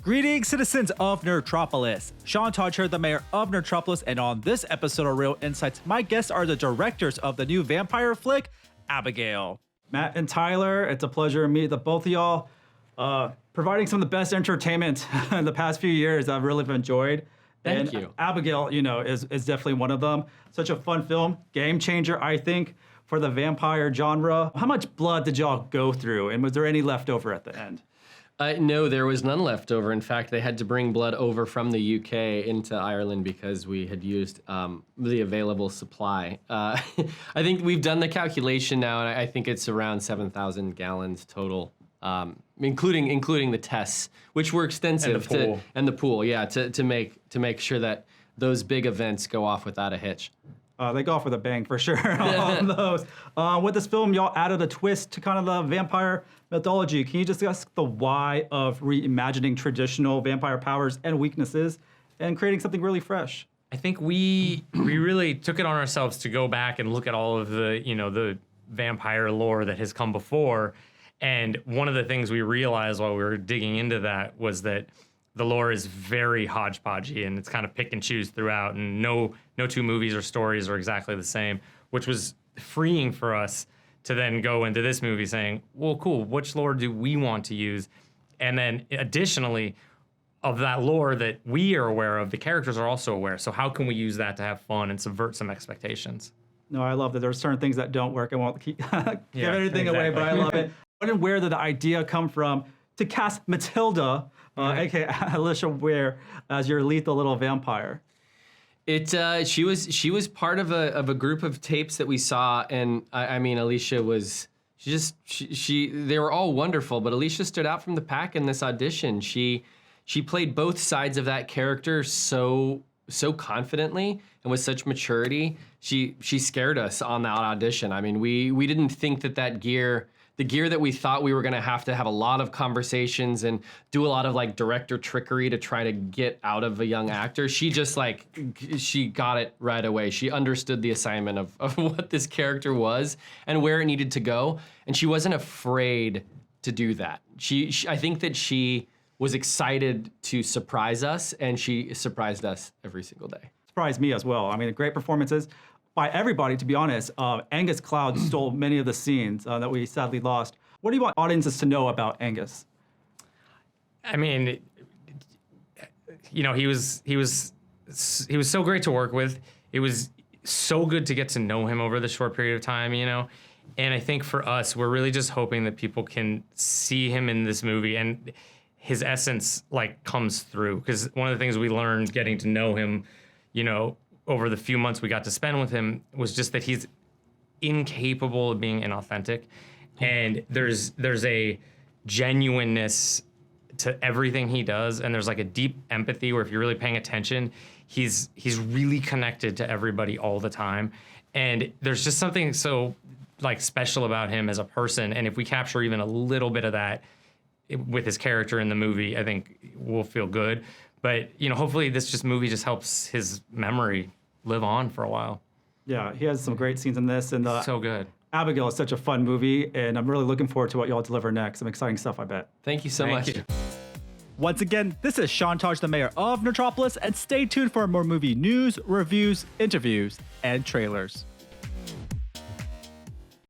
Greetings, citizens of Nerdtropolis. Sean Todd here, the mayor of Nerdtropolis, and on this episode of Real Insights, my guests are the directors of the new vampire flick, Abigail. Matt and Tyler, it's a pleasure to meet the both of y'all. Providing some of the best entertainment in the past few years I've really enjoyed. Thank you. Abigail, is definitely one of them. Such a fun film, game changer, I think, for the vampire genre. How much blood did y'all go through, and was there any left over at the end? No, there was none left over. In fact, they had to bring blood over from the UK into Ireland because we had used the available supply. I think we've done the calculation now, and I think it's around 7,000 gallons total, including the tests, which were extensive. And the pool, yeah, to make sure that those big events go off without a hitch. They go off with a bang for sure on those. With this film, y'all added a twist to kind of the vampire mythology. Can you discuss the why of reimagining traditional vampire powers and weaknesses and creating something really fresh? I think we really took it on ourselves to go back and look at all of the vampire lore that has come before. And one of the things we realized while we were digging into that was that the lore is very hodgepodgey and it's kind of pick and choose throughout, and no two movies or stories are exactly the same, which was freeing for us to then go into this movie saying, well, cool, which lore do we want to use? And then additionally, of that lore that we are aware of, the characters are also aware. So how can we use that to have fun and subvert some expectations? No, I love that there's certain things that don't work. I won't give anything away, but I love it. And where did the idea come from to cast Matilda, aka Alicia Ware, as your lethal little vampire? She was part of a group of tapes that we saw, and I mean Alicia was they were all wonderful, but Alicia stood out from the pack in this audition. She played both sides of that character so confidently and with such maturity. She scared us on that audition. I mean, we didn't think that the gear that we thought we were gonna have to have a lot of conversations and do a lot of like director trickery to try to get out of a young actor. She just she got it right away. She understood the assignment of what this character was and where it needed to go. And she wasn't afraid to do that. I think that she was excited to surprise us, and she surprised us every single day. Surprised me as well. I mean, great performances by everybody, to be honest. Angus Cloud stole many of the scenes that we sadly lost. What do you want audiences to know about Angus? I mean, he was so great to work with. It was so good to get to know him over the short period of time, And I think for us, we're really just hoping that people can see him in this movie and his essence comes through. Because one of the things we learned getting to know him, over the few months we got to spend with him was just that he's incapable of being inauthentic. And there's a genuineness to everything he does. And there's a deep empathy where if you're really paying attention, he's really connected to everybody all the time. And there's just something so special about him as a person. And if we capture even a little bit of that with his character in the movie, I think we'll feel good. But, hopefully this movie just helps his memory live on for a while. Yeah, he has some great scenes in this. And so good. Abigail is such a fun movie, and I'm really looking forward to what y'all deliver next. Some exciting stuff, I bet. Thank you so much. Once again, this is Sean Todd, the mayor of Nerdtropolis, and stay tuned for more movie news, reviews, interviews, and trailers.